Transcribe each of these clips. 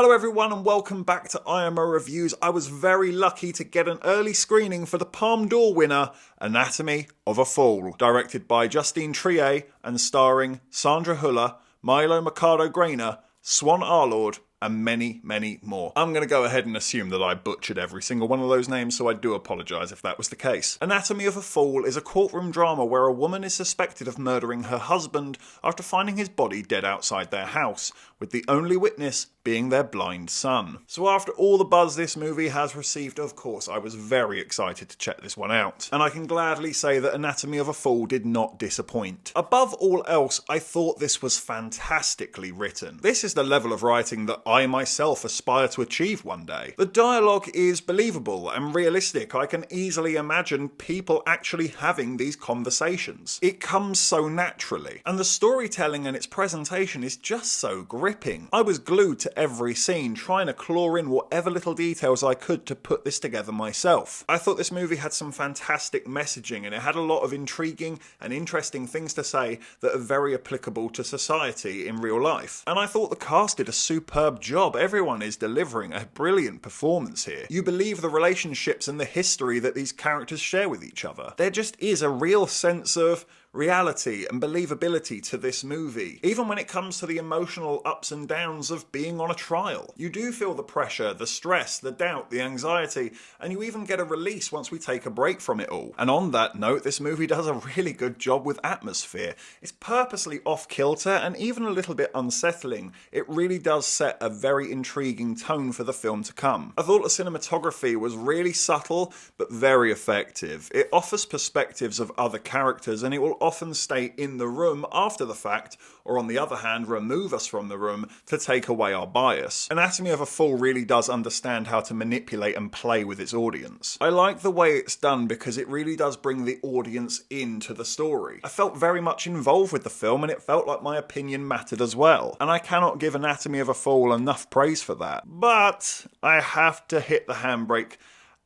Hello everyone and welcome back to IMO Reviews. I was very lucky to get an early screening for the Palme d'Or winner, Anatomy of a Fall, directed by Justine Trier and starring Sandra, Milo Mercado-Grainer, Swann Arlaud, and many, many more. I'm going to go ahead and assume that I butchered every single one of those names, so I do apologise if that was the case. Anatomy of a Fall is a courtroom drama where a woman is suspected of murdering her husband after finding his body dead outside their house, with the only witness being their blind son. So after all the buzz this movie has received, of course, I was very excited to check this one out. And I can gladly say that Anatomy of a Fall did not disappoint. Above all else, I thought this was fantastically written. This is the level of writing that I myself aspire to achieve one day. The dialogue is believable and realistic. I can easily imagine people actually having these conversations. It comes so naturally. And the storytelling and its presentation is just so gripping. I was glued to every scene, trying to claw in whatever little details I could to put this together myself. I thought this movie had some fantastic messaging and it had a lot of intriguing and interesting things to say that are very applicable to society in real life. And I thought the cast did a superb job. Everyone is delivering a brilliant performance here. You believe the relationships and the history that these characters share with each other. There just is a real sense of reality and believability to this movie, even when it comes to the emotional ups and downs of being on a trial. You do feel the pressure, the stress, the doubt, the anxiety, and you even get a release once we take a break from it all. And on that note, this movie does a really good job with atmosphere. It's purposely off-kilter and even a little bit unsettling. It really does set a very intriguing tone for the film to come. I thought the cinematography was really subtle but very effective. It offers perspectives of other characters and it will often stay in the room after the fact, or on the other hand, remove us from the room to take away our bias. Anatomy of a Fall really does understand how to manipulate and play with its audience. I like the way it's done because it really does bring the audience into the story. I felt very much involved with the film and it felt like my opinion mattered as well. And I cannot give Anatomy of a Fall enough praise for that. But I have to hit the handbrake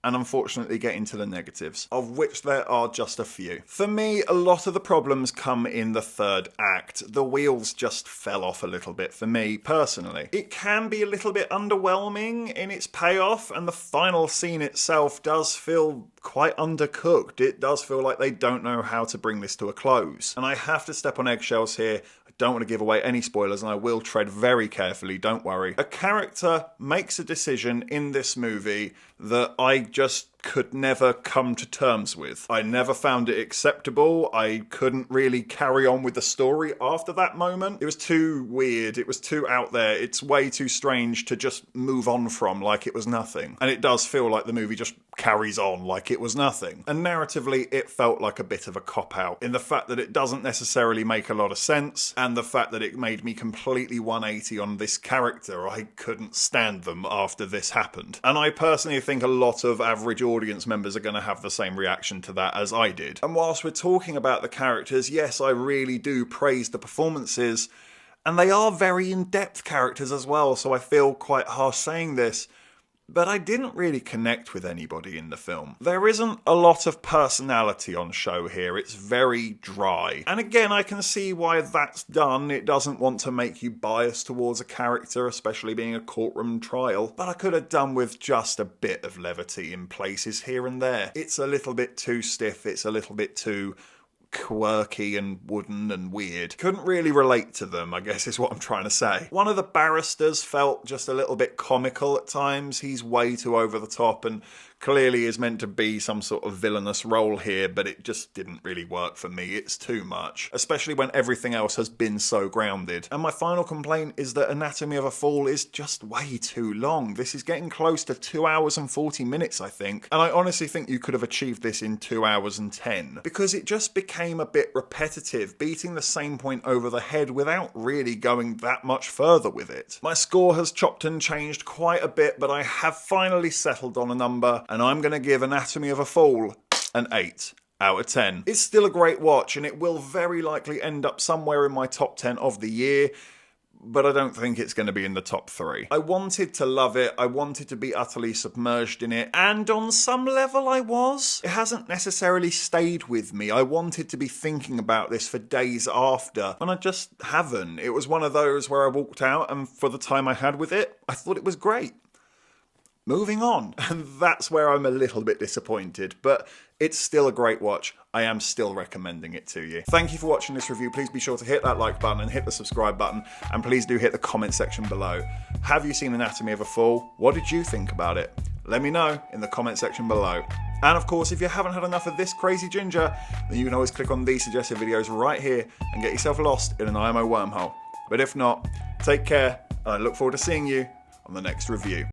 and unfortunately get into the negatives, of which there are just a few. For me, a lot of the problems come in the third act. The wheels just fell off a little bit for me, personally. It can be a little bit underwhelming in its payoff, and the final scene itself does feel quite undercooked. It does feel like they don't know how to bring this to a close. And I have to step on eggshells here. Don't want to give away any spoilers and I will tread very carefully, don't worry. A character makes a decision in this movie that I just could never come to terms with. I never found it acceptable. I couldn't really carry on with the story after that moment. It was too weird. It was too out there. It's way too strange to just move on from like it was nothing. And it does feel like the movie just carries on like it was nothing. And narratively, it felt like a bit of a cop-out in the fact that it doesn't necessarily make a lot of sense and the fact that it made me completely 180 on this character. I couldn't stand them after this happened. And I personally think a lot of average audience members are going to have the same reaction to that as I did. And whilst we're talking about the characters, yes, I really do praise the performances, and they are very in-depth characters as well, so I feel quite harsh saying this, but I didn't really connect with anybody in the film. There isn't a lot of personality on show here. It's very dry. And again, I can see why that's done. It doesn't want to make you biased towards a character, especially being a courtroom trial. But I could have done with just a bit of levity in places here and there. It's a little bit too stiff. It's a little bit too quirky and wooden and weird. Couldn't really relate to them, I guess is what I'm trying to say. One of the barristers felt just a little bit comical at times. He's way too over the top and clearly is meant to be some sort of villainous role here, but it just didn't really work for me. It's too much, especially when everything else has been so grounded. And my final complaint is that Anatomy of a Fall is just way too long. This is getting close to 2 hours and 40 minutes, I think. And I honestly think you could have achieved this in 2 hours and 10, because it just became a bit repetitive, beating the same point over the head without really going that much further with it. My score has chopped and changed quite a bit, but I have finally settled on a number, and I'm going to give Anatomy of a Fall an 8 out of 10. It's still a great watch, and it will very likely end up somewhere in my top 10 of the year, but I don't think it's going to be in the top 3. I wanted to love it, I wanted to be utterly submerged in it, and on some level I was. It hasn't necessarily stayed with me. I wanted to be thinking about this for days after, and I just haven't. It was one of those where I walked out, and for the time I had with it, I thought it was great. Moving on, and that's where I'm a little bit disappointed, but it's still a great watch. I am still recommending it to you. Thank you for watching this review. Please be sure to hit that like button and hit the subscribe button, and please do hit the comment section below. Have you seen Anatomy of a Fall? What did you think about it? Let me know in the comment section below. And of course, if you haven't had enough of this crazy ginger, then you can always click on these suggested videos right here and get yourself lost in an IMO wormhole. But if not, take care, and I look forward to seeing you on the next review.